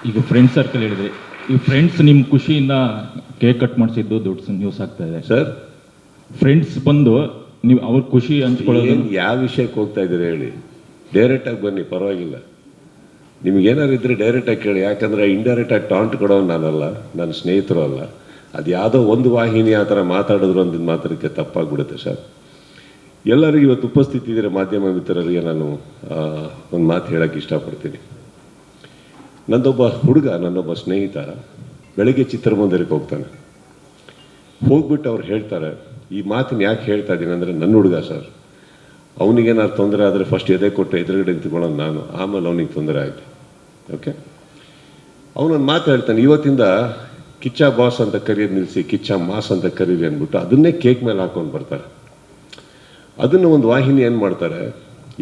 ಈಗ friend circle ಹೇಳಿದ್ರಿ, ಈ ಫ್ರೆಂಡ್ಸ್ ನಿಮ್ಮ ಖುಷಿಯಿಂದ ಕೇಕ್ ಕಟ್ ಮಾಡಿಸಿದ್ದು ದೊಡ್ಡ ನ್ಯೂಸ್ ಆಗ್ತಾ ಇದೆ ಸರ್. ಫ್ರೆಂಡ್ಸ್ ಬಂದು ನೀವು ಅವ್ರ ಖುಷಿ ಹಂಚ್ಕೊಳ್ಳೋದು ಯಾವ ವಿಷಯಕ್ಕೆ ಹೋಗ್ತಾ ಇದ್ದೀರಿ ಹೇಳಿ, ಡೈರೆಕ್ಟಾಗಿ ಬನ್ನಿ, ಪರವಾಗಿಲ್ಲ. ನಿಮ್ಗೆ ಏನಾದ್ರು ಇದ್ರೆ ಡೈರೆಕ್ಟಾಗಿ ಕೇಳಿ, ಯಾಕಂದರೆ ಇಂಡೈರೆಕ್ಟಾಗಿ ಟಾಂಟ್ ಕೊಡೋನು ನಾನಲ್ಲ, ನನ್ನ ಸ್ನೇಹಿತರು ಅಲ್ಲ. ಅದು ಯಾವುದೋ ಒಂದು ವಾಹಿನಿ ಆ ಥರ ಮಾತಾಡಿದ್ರು ಅಂದಿದ್ದು ಮಾತ್ರಕ್ಕೆ ತಪ್ಪಾಗ್ಬಿಡುತ್ತೆ ಸರ್. ಎಲ್ಲರಿಗೂ ಇವತ್ತು ಉಪಸ್ಥಿತಿ ಇದ್ದರೆ ಮಾಧ್ಯಮ ಮಿತ್ರರಿಗೆ ನಾನು ಒಂದು ಮಾತು ಹೇಳೋಕ್ಕೆ ಇಷ್ಟಪಡ್ತೀನಿ. ನನ್ನೊಬ್ಬ ಸ್ನೇಹಿತ ಬೆಳಗ್ಗೆ ಚಿತ್ರಮಂದಿರಕ್ಕೆ ಹೋಗ್ತಾನೆ. ಹೋಗ್ಬಿಟ್ಟು ಅವ್ರು ಹೇಳ್ತಾರೆ, ಈ ಮಾತನ್ನು ಯಾಕೆ ಹೇಳ್ತಾ ಇದ್ದೀನಿ ಅಂದರೆ, ನನ್ನ ಹುಡುಗ ಸರ್, ಅವನಿಗೇನಾದ್ರು ತೊಂದರೆ ಆದರೆ ಫಸ್ಟ್ ಎದೆ ಕೊಟ್ಟು ಎದುರುಗಡೆ ನಿಂತ್ಕೊಳ್ಳೋದು ನಾನು, ಆಮೇಲೆ ಅವನಿಗೆ ತೊಂದರೆ ಆಯಿತು. ಓಕೆ, ಅವನೊಂದು ಮಾತು ಹೇಳ್ತಾನೆ, ಇವತ್ತಿಂದ ಕಿಚ್ಚ ಬಾಸ್ ಅಂತ ಕರೆಯೋದು ನಿಲ್ಲಿಸಿ ಕಿಚ್ಚ ಮಾಸ್ ಅಂತ ಕರೀರಿ ಅಂದ್ಬಿಟ್ಟು ಅದನ್ನೇ ಕೇಕ್ ಮೇಲೆ ಹಾಕೊಂಡು ಬರ್ತಾರೆ. ಅದನ್ನು ಒಂದು ವಾಹಿನಿ ಏನು ಮಾಡ್ತಾರೆ,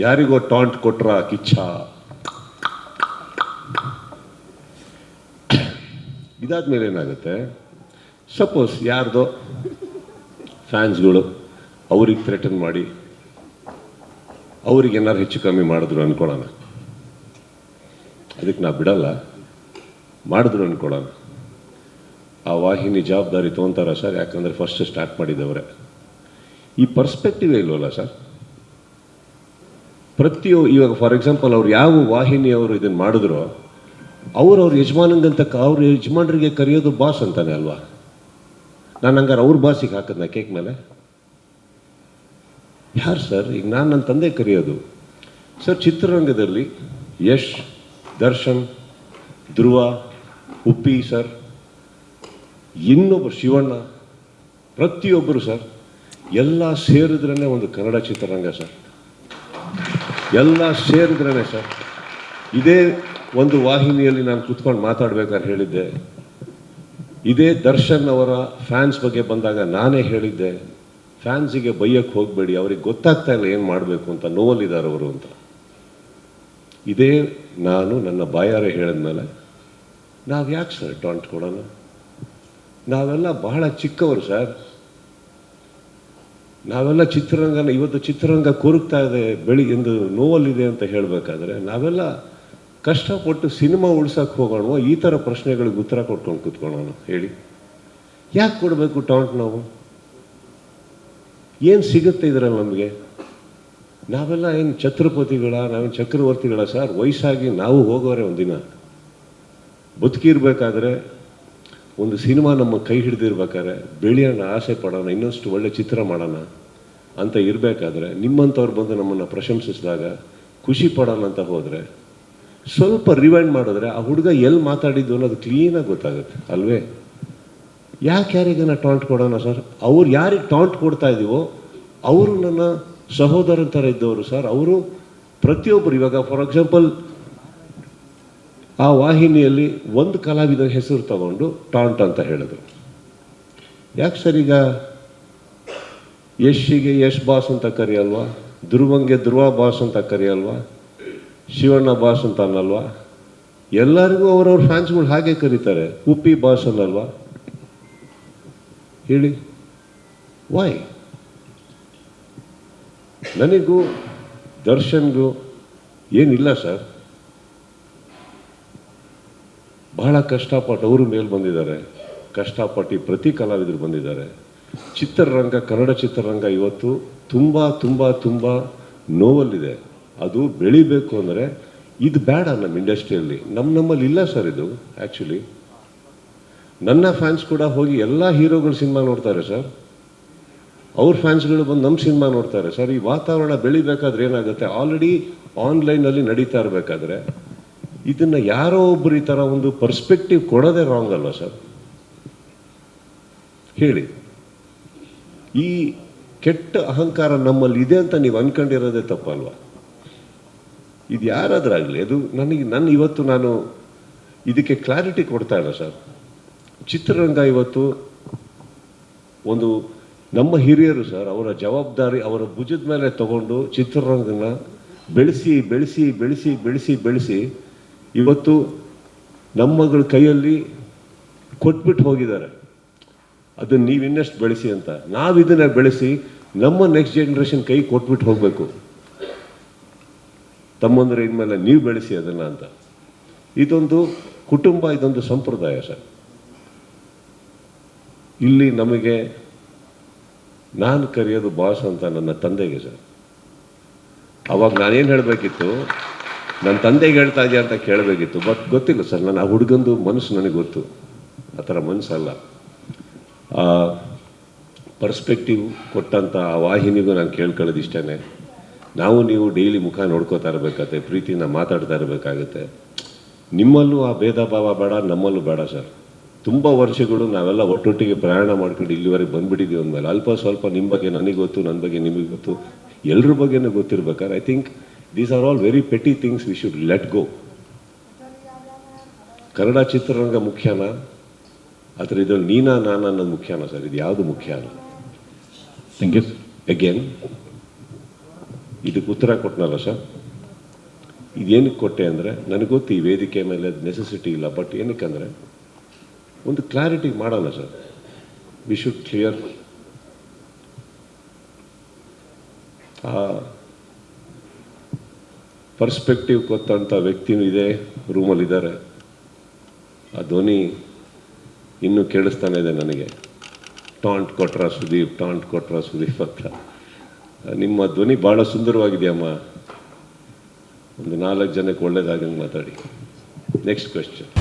ಯಾರಿಗೋ ಟಾಂಟ್ ಕೊಟ್ರ ಕಿಚ್ಚ, ಇದಾದ್ಮೇಲೆ ಏನಾಗುತ್ತೆ, ಸಪೋಸ್ ಯಾರ್ದೋ ಫ್ಯಾನ್ಸ್ಗಳು ಅವ್ರಿಗೆ ಥ್ರೆಟನ್ ಮಾಡಿ ಅವ್ರಿಗೆ ಏನಾರು ಹೆಚ್ಚು ಕಮ್ಮಿ ಮಾಡಿದ್ರು ಅಂದ್ಕೊಳ್ಳೋಣ, ಅದಕ್ಕೆ ನಾ ಬಿಡಲ್ಲ, ಮಾಡಿದ್ರು ಅಂದ್ಕೊಳ್ಳೋಣ, ಆ ವಾಹಿನಿ ಜವಾಬ್ದಾರಿ ತೊಗೊತಾರ ಸರ್? ಯಾಕಂದರೆ ಫಸ್ಟ್ ಸ್ಟಾರ್ಟ್ ಮಾಡಿದವರೇ. ಈ ಪರ್ಸ್ಪೆಕ್ಟಿವೇ ಇಲ್ವಲ್ಲ ಸರ್. ಇವಾಗ ಫಾರ್ ಎಕ್ಸಾಂಪಲ್ ಅವ್ರು ಯಾವ ವಾಹಿನಿಯವರು ಇದನ್ನು ಮಾಡಿದ್ರು, ಅವ್ರ ಯಜಮಾನಂಗಂತ ಅವ್ರ ಯಜಮಾನರಿಗೆ ಕರೆಯೋದು ಬಾಸ್ ಅಂತಾನೆ ಅಲ್ವಾ? ನಾನು ಹಂಗಾರೆ ಅವ್ರ ಬಾಸಿಗೆ ಹಾಕಿದ್ನ ಕೇಕ್ ಮೇಲೆ? ಯಾರು ಸರ್? ಈಗ ನಾನು ನನ್ನ ತಂದೆ ಕರೆಯೋದು ಸರ್. ಚಿತ್ರರಂಗದಲ್ಲಿ ಯಶ್, ದರ್ಶನ್, ಧ್ರುವ, ಉಪ್ಪಿ ಸರ್, ಇನ್ನೊಬ್ಬರು ಶಿವಣ್ಣ, ಪ್ರತಿಯೊಬ್ಬರು ಸರ್, ಎಲ್ಲ ಸೇರಿದ್ರೇ ಒಂದು ಕನ್ನಡ ಚಿತ್ರರಂಗ ಸರ್. ಎಲ್ಲ ಸೇರಿದ್ರೇ ಸರ್. ಇದೇ ಒಂದು ವಾಹಿನಿಯಲ್ಲಿ ನಾನು ಕೂತ್ಕೊಂಡು ಮಾತಾಡ್ಬೇಕಾದ್ರೆ ಹೇಳಿದ್ದೆ, ಇದೇ ದರ್ಶನ್ ಅವರ ಫ್ಯಾನ್ಸ್ ಬಗ್ಗೆ ಬಂದಾಗ ನಾನೇ ಹೇಳಿದ್ದೆ, ಫ್ಯಾನ್ಸಿಗೆ ಬೈಯಕ್ಕೆ ಹೋಗಬೇಡಿ, ಅವ್ರಿಗೆ ಗೊತ್ತಾಗ್ತಾ ಇಲ್ಲ ಏನು ಮಾಡಬೇಕು ಅಂತ, ನೋವಲ್ಲಿದ್ದಾರೆ ಅವರು ಅಂತ. ಇದೇ ನಾನು ನನ್ನ ಬಾಯಾರೆ ಹೇಳಿದ್ಮೇಲೆ ನಾವು ಯಾಕೆ ಸರ್ ಟಾಂಟ್ ಕೊಡೋಣ? ನಾವೆಲ್ಲ ಬಹಳ ಚಿಕ್ಕವರು ಸರ್. ನಾವೆಲ್ಲ ಇವತ್ತು ಚಿತ್ರರಂಗ ಕೊರಗ್ತಾ ಇದೆ, ಎಂದು ನೋವಲ್ಲಿದೆ ಅಂತ ಹೇಳಬೇಕಾದ್ರೆ ನಾವೆಲ್ಲ ಕಷ್ಟಪಟ್ಟು ಸಿನಿಮಾ ಉಳ್ಸೋಕ್ಕೆ ಹೋಗೋಣ, ಈ ಥರ ಪ್ರಶ್ನೆಗಳಿಗೆ ಉತ್ತರ ಕೊಟ್ಕೊಂಡು ಕೂತ್ಕೊಳ್ಳೋಣ ಹೇಳಿ? ಯಾಕೆ ಕೊಡಬೇಕು ಟಾಂಟ್? ನಾವು ಏನು ಸಿಗುತ್ತೆ ಇದರಲ್ಲಿ ನಮಗೆ? ನಾವೆಲ್ಲ ಏನು ಛತ್ರಪತಿಗಳ, ನಾವೇನು ಚಕ್ರವರ್ತಿಗಳ ಸರ್? ವಯಸ್ಸಾಗಿ ನಾವು ಹೋಗೋರೆ ಒಂದಿನ. ಬದುಕಿರ್ಬೇಕಾದ್ರೆ ಒಂದು ಸಿನಿಮಾ ನಮ್ಮ ಕೈ ಹಿಡಿದಿರ್ಬೇಕಾದ್ರೆ ಬೆಳೆಯೋಣ, ಆಸೆ ಪಡೋಣ, ಇನ್ನಷ್ಟು ಒಳ್ಳೆ ಚಿತ್ರ ಮಾಡೋಣ ಅಂತ ಇರಬೇಕಾದ್ರೆ ನಿಮ್ಮಂಥವ್ರು ಬಂದು ನಮ್ಮನ್ನು ಪ್ರಶಂಸಿಸಿದಾಗ ಖುಷಿ ಪಡೋಣ ಅಂತ ಹೋದರೆ, ಸ್ವಲ್ಪ ರಿವೈಂಡ್ ಮಾಡಿದ್ರೆ ಆ ಹುಡುಗ ಎಲ್ಲಿ ಮಾತಾಡಿದ್ದು ಅನ್ನೋದು ಕ್ಲೀನಾಗಿ ಗೊತ್ತಾಗುತ್ತೆ ಅಲ್ವೇ? ಯಾರಿಗನ ಟಾಂಟ್ ಕೊಡೋಣ ಸರ್? ಅವ್ರು ಯಾರಿಗೆ ಟಾಂಟ್ ಕೊಡ್ತಾ ಇದ್ದೀವೋ ಅವರು ನನ್ನ ಸಹೋದರನ ಥರ ಇದ್ದವರು ಸರ್. ಅವರು ಪ್ರತಿಯೊಬ್ಬರು, ಇವಾಗ ಫಾರ್ ಎಕ್ಸಾಂಪಲ್ ಆ ವಾಹಿನಿಯಲ್ಲಿ ಒಂದು ಕಲಾವಿದರ ಹೆಸರು ತಗೊಂಡು ಟಾಂಟ್ ಅಂತ ಹೇಳಿದ್ರು. ಯಾಕೆ ಸರ್? ಈಗ ಯಶ್ಗೆ ಯಶ್ ಬಾಸ್ ಅಂತ ಕರೆಯಲ್ವಾ? ಧ್ರುವಂಗೆ ಧ್ರುವ ಬಾಸ್ ಅಂತ ಕರೆಯಲ್ವಾ? ಶಿವಣ್ಣ ಬಾಸ್ ಅಂತ ಅನ್ನಲ್ವಾ? ಎಲ್ಲರಿಗೂ ಅವರವ್ರ ಫ್ಯಾನ್ಸ್ಗಳು ಹಾಗೆ ಕರೀತಾರೆ. ಉಪ್ಪಿ ಬಾಸ್ ಅನ್ನಲ್ವಾ? ಹೇಳಿ, ವಾಯ್? ನನಗೂ ದರ್ಶನ್ಗೂ ಏನಿಲ್ಲ ಸರ್. ಬಹಳ ಕಷ್ಟಪಟ್ಟು ಅವರು ಮೇಲೆ ಬಂದಿದ್ದಾರೆ, ಕಷ್ಟಪಟ್ಟು ಪ್ರತಿ ಕಲಾವಿದರು ಬಂದಿದ್ದಾರೆ. ಚಿತ್ರರಂಗ, ಕನ್ನಡ ಚಿತ್ರರಂಗ ಇವತ್ತು ತುಂಬ ತುಂಬ ತುಂಬ ನೋವಲ್ಲಿದೆ. ಅದು ಬೆಳಿಬೇಕು ಅಂದರೆ ಇದು ಬೇಡ ನಮ್ಮ ಇಂಡಸ್ಟ್ರಿಯಲ್ಲಿ. ನಮ್ಮಲ್ಲಿ ಇಲ್ಲ ಸರ್ ಇದು. ಆ್ಯಕ್ಚುಲಿ ನನ್ನ ಫ್ಯಾನ್ಸ್ ಕೂಡ ಹೋಗಿ ಎಲ್ಲ ಹೀರೋಗಳ ಸಿನಿಮಾ ನೋಡ್ತಾರೆ ಸರ್. ಅವ್ರ ಫ್ಯಾನ್ಸ್ಗಳು ಬಂದು ನಮ್ಮ ಸಿನಿಮಾ ನೋಡ್ತಾರೆ ಸರ್. ಈ ವಾತಾವರಣ ಬೆಳಿಬೇಕಾದ್ರೆ ಏನಾಗುತ್ತೆ, ಆಲ್ರೆಡಿ ಆನ್ಲೈನಲ್ಲಿ ನಡೀತಾ ಇರಬೇಕಾದ್ರೆ ಇದನ್ನು ಯಾರೋ ಒಬ್ಬರು ಈ ಥರ ಒಂದು ಪರ್ಸ್ಪೆಕ್ಟಿವ್ ಕೊಡೋದೇ ರಾಂಗ್ ಅಲ್ವಾ ಸರ್? ಹೇಳಿ. ಈ ಕೆಟ್ಟ ಅಹಂಕಾರ ನಮ್ಮಲ್ಲಿ ಇದೆ ಅಂತ ನೀವು ಅಂದ್ಕೊಂಡಿರೋದೇ ತಪ್ಪಲ್ವಾ? ಇದು ಯಾರಾದ್ರಾಗಲಿ, ಅದು ಇವತ್ತು ನಾನು ಇದಕ್ಕೆ ಕ್ಲಾರಿಟಿ ಕೊಡ್ತಾ ಇಲ್ಲ ಸರ್. ಚಿತ್ರರಂಗ ಇವತ್ತು ಒಂದು ನಮ್ಮ ಹಿರಿಯರು ಸರ್, ಅವರ ಜವಾಬ್ದಾರಿ ಅವರ ಭುಜದ ಮೇಲೆ ತಗೊಂಡು ಚಿತ್ರರಂಗನ ಬೆಳೆಸಿ ಬೆಳೆಸಿ ಬೆಳೆಸಿ ಬೆಳೆಸಿ ಬೆಳೆಸಿ ಇವತ್ತು ನಮ್ಮಗಳ ಕೈಯಲ್ಲಿ ಕೊಟ್ಬಿಟ್ಟು ಹೋಗಿದ್ದಾರೆ. ಅದನ್ನು ನೀವು ಇನ್ನಷ್ಟು ಬೆಳೆಸಿ ಅಂತ. ನಾವು ಇದನ್ನು ಬೆಳೆಸಿ ನಮ್ಮ ನೆಕ್ಸ್ಟ್ ಜನ್ರೇಷನ್ ಕೈ ಕೊಟ್ಬಿಟ್ಟು ಹೋಗಬೇಕು. ತಮ್ಮಂದ್ರೆ ಇನ್ಮೇಲೆ ನೀವು ಬೆಳೆಸಿ ಅದನ್ನು ಅಂತ. ಇದೊಂದು ಕುಟುಂಬ ಇದೊಂದು ಸಂಪ್ರದಾಯ ಸರ್. ಇಲ್ಲಿ ನಮಗೆ ನಾನು ಕರೆಯೋದು ಬಾಸ್ ಅಂತ ನನ್ನ ತಂದೆಗೆ ಸರ್. ಅವಾಗ ನಾನೇನು ಹೇಳಬೇಕಿತ್ತು, ನನ್ನ ತಂದೆಗೆ ಹೇಳ್ತಾ ಇದೆಯಾ ಅಂತ ಕೇಳಬೇಕಿತ್ತು. ಬಟ್ ಗೊತ್ತಿಲ್ಲ ಸರ್, ನಾನು ಆ ಹುಡುಗಂದು ಮನಸ್ಸು ನನಗೆ ಗೊತ್ತು, ಆ ಥರ ಮನಸ್ಸಲ್ಲ. ಆ ಪರ್ಸ್ಪೆಕ್ಟಿವ್ ಕೊಟ್ಟಂಥ ಆ ವಾಹಿನಿಗೂ ನಾನು ಕೇಳ್ಕೊಳ್ಳೋದು ಇಷ್ಟೇ. ನಾವು ನೀವು ಡೈಲಿ ಮುಖ ನೋಡ್ಕೋತಾ ಇರಬೇಕಾಗತ್ತೆ, ಪ್ರೀತಿನ ಮಾತಾಡ್ತಾ ಇರಬೇಕಾಗುತ್ತೆ. ನಿಮ್ಮಲ್ಲೂ ಆ ಭೇದ ಭಾವ ಬೇಡ, ನಮ್ಮಲ್ಲೂ ಬೇಡ ಸರ್. ತುಂಬ ವರ್ಷಗಳು ನಾವೆಲ್ಲ ಒಟ್ಟೊಟ್ಟಿಗೆ ಪ್ರಯಾಣ ಮಾಡ್ಕೊಂಡು ಇಲ್ಲಿವರೆಗೆ ಬಂದುಬಿಟ್ಟಿದ್ದೀವಿ ಅಂದಮೇಲೆ ಅಲ್ಪ ಸ್ವಲ್ಪ ನಿಮ್ಮ ಬಗ್ಗೆ ನನಗೆ ಗೊತ್ತು, ನನ್ನ ಬಗ್ಗೆ ನಿಮಗೆ ಗೊತ್ತು, ಎಲ್ಲರ ಬಗ್ಗೆನೂ ಗೊತ್ತಿರ್ಬೇಕಾದ್ರೆ I think these are all very petty things we should let go. Kannada ಚಿತ್ರರಂಗ ಮುಖ್ಯನಾ ಅಥವಾ ಇದ್ರಲ್ಲಿ ನೀನಾ ನಾನು ಅನ್ನೋದು ಮುಖ್ಯನಾ ಸರ್? ಇದು ಯಾವುದು ಮುಖ್ಯ ಅಲ್ಲ. Thank you sir. ಅಗೇನ್ ಇದಕ್ಕೆ ಉತ್ತರ ಕೊಟ್ಟನಲ್ಲ ಸರ್. ಇದೇನಕ್ಕೆ ಕೊಟ್ಟೆ ಅಂದರೆ ನನಗೆ ಗೊತ್ತು ಈ ವೇದಿಕೆ ಮೇಲೆ ನೆಸೆಸಿಟಿ ಇಲ್ಲ. ಬಟ್ ಏನಕ್ಕೆ ಅಂದರೆ ಒಂದು ಕ್ಲಾರಿಟಿ ಮಾಡೋಣ ಸರ್. We should clear. ಆ ಪರ್ಸ್ಪೆಕ್ಟಿವ್ ಕೊಟ್ಟಂಥ ವ್ಯಕ್ತಿನೂ ಇದೆ, ರೂಮಲ್ಲಿದ್ದಾರೆ. ಆ ಧ್ವನಿ ಇನ್ನೂ ಕೇಳಿಸ್ತಾನೆ ಇದೆ ನನಗೆ. ಟಾಂಟ್ ಕೊಟ್ರ ಸುದೀಪ್, ಟಾಂಟ್ ಕೊಟ್ರ ಸುದೀಪ್ ಅಂತ. ನಿಮ್ಮ ಧ್ವನಿ ಭಾಳ ಸುಂದರವಾಗಿದೆಯಮ್ಮ. ಒಂದು 4 ಜನಕ್ಕೆ ಒಳ್ಳೇದಾಗಂಗೆ ಮಾತಾಡಿ. Next question.